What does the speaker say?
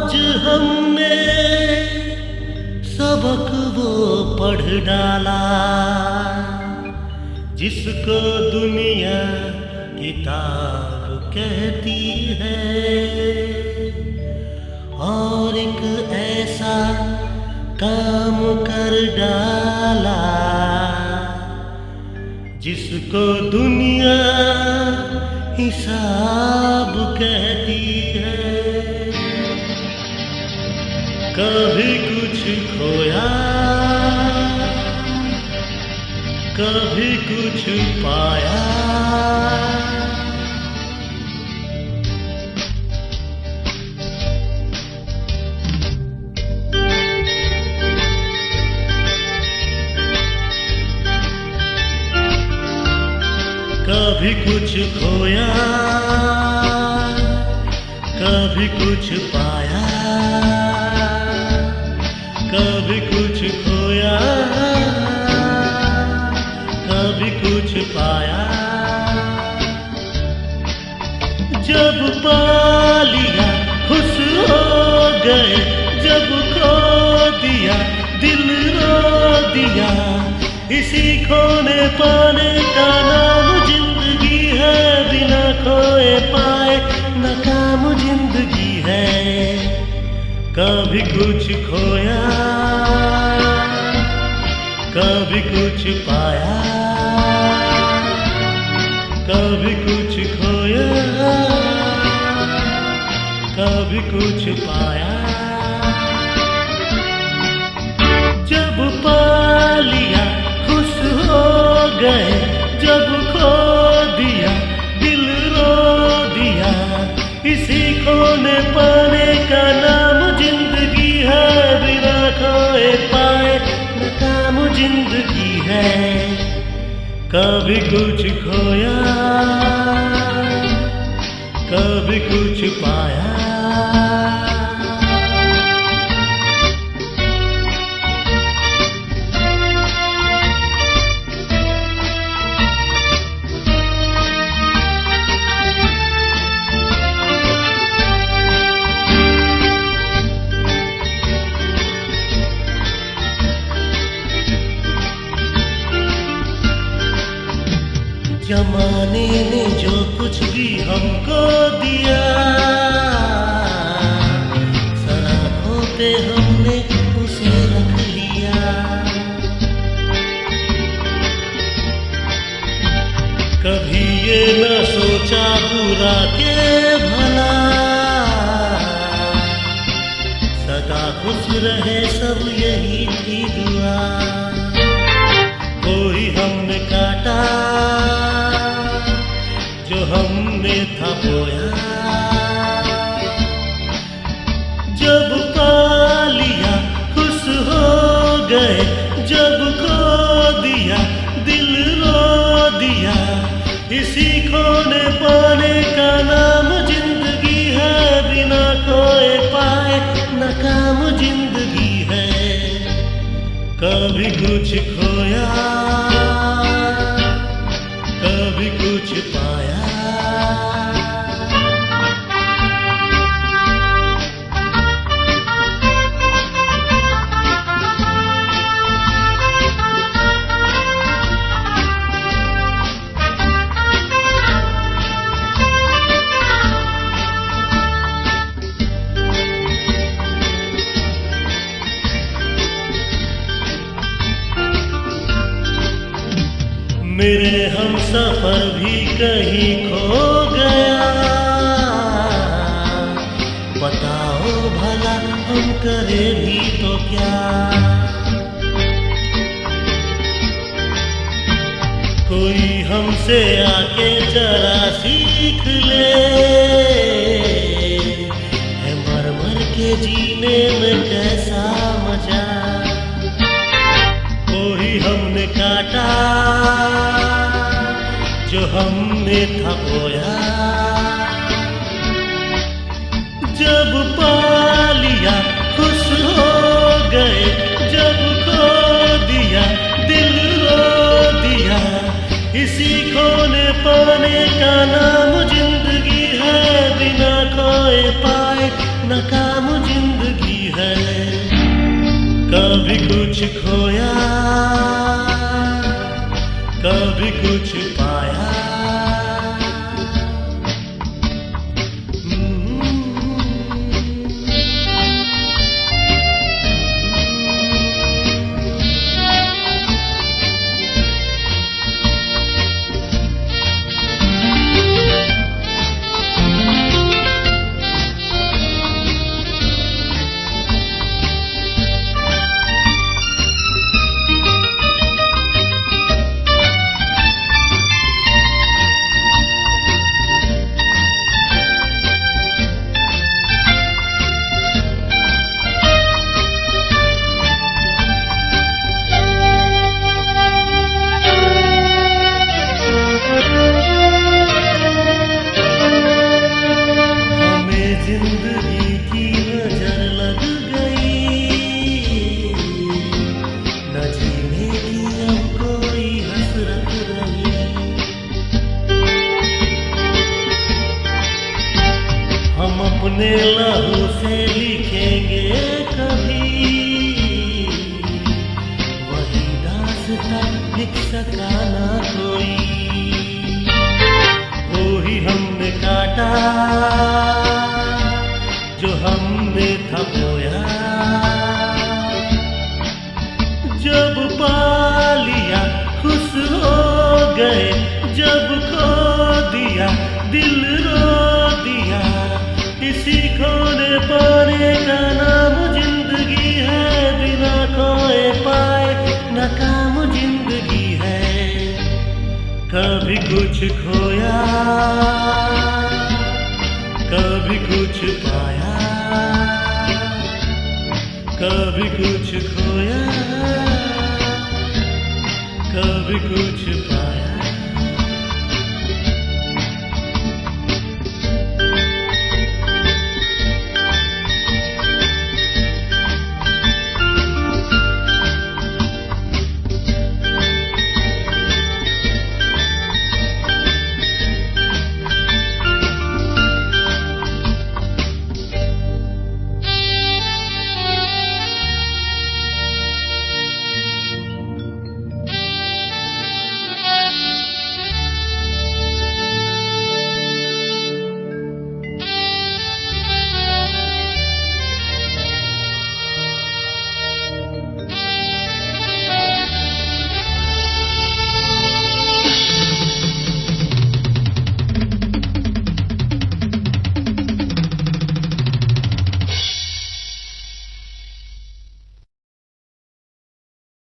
आज हमने सबक वो पढ़ डाला जिसको दुनिया किताब कहती है, और एक ऐसा काम कर डाला जिसको दुनिया हिसाब कहती है। कभी कुछ खोया, कभी कुछ पाया, कभी कुछ खोया, कभी कुछ पाया, कभी कुछ खोया, कभी कुछ पाया। जब पा लिया खुश हो गए, जब खो दिया दिल रो दिया। इसी खोने पाने का नाम जिंदगी है, बिना खोए पाए नाकाम जिंदगी है। कभी कुछ खोया, कभी कुछ पाया, कभी कुछ खोया, कभी कुछ पाया। जब पा लिया खुश हो गए, जब खो दिया दिल रो दिया। इसी खोने पाने का नाम जिंदगी है, बिना खोए पाए नाकाम जिंदगी है। कभी कुछ खोया, कभी कुछ पाया। जमाने ने जो कुछ भी हमको दिया, सराहों पे हमने उसे रख लिया। कभी ये न सोचा बुरा के भला, सदा खुश रहे सब यही थी दुआ। कोई हमने काटा जो हमने था बोया। जब पा लिया खुश हो गए, जब खो दिया दिल रो दिया। इसी खोने पाने का नाम जिंदगी है, बिना खोए पाए नाकाम जिंदगी है। कभी कुछ खोया, कभी कुछ पाया। मेरे हम सफर भी कहीं खो गया। बताओ भला हम करे भी तो क्या। कोई हमसे आके जरा सीख ले, है मर मर के जीने में कैसा मजा। कोई हमने काटा जो हमने था बोया। जब पा लिया खुश हो गए, जब खो दिया दिल रो दिया। इसी खोने पाने का नाम जिंदगी है, बिना खोए पाए नाकाम जिंदगी है। कभी कुछ खोया, कभी कुछ पाया। जिंदगी की नजर लग गई, न जीने की अब कोई हसरत रही। हम अपने लहू से लिखेंगे कभी वही दास्तां लिख सका ना कोई। वो ही हमने काटा जो हमने था बोया। जब पा लिया खुश हो गए, जब खो दिया दिल रो दिया। इसी खोने पाने का नाम जिंदगी है, बिना खोए पाए नाकाम जिंदगी है। कभी कुछ खोया, कभी कुछ पाया, कभी कुछ खोया, कभी कुछ पाया।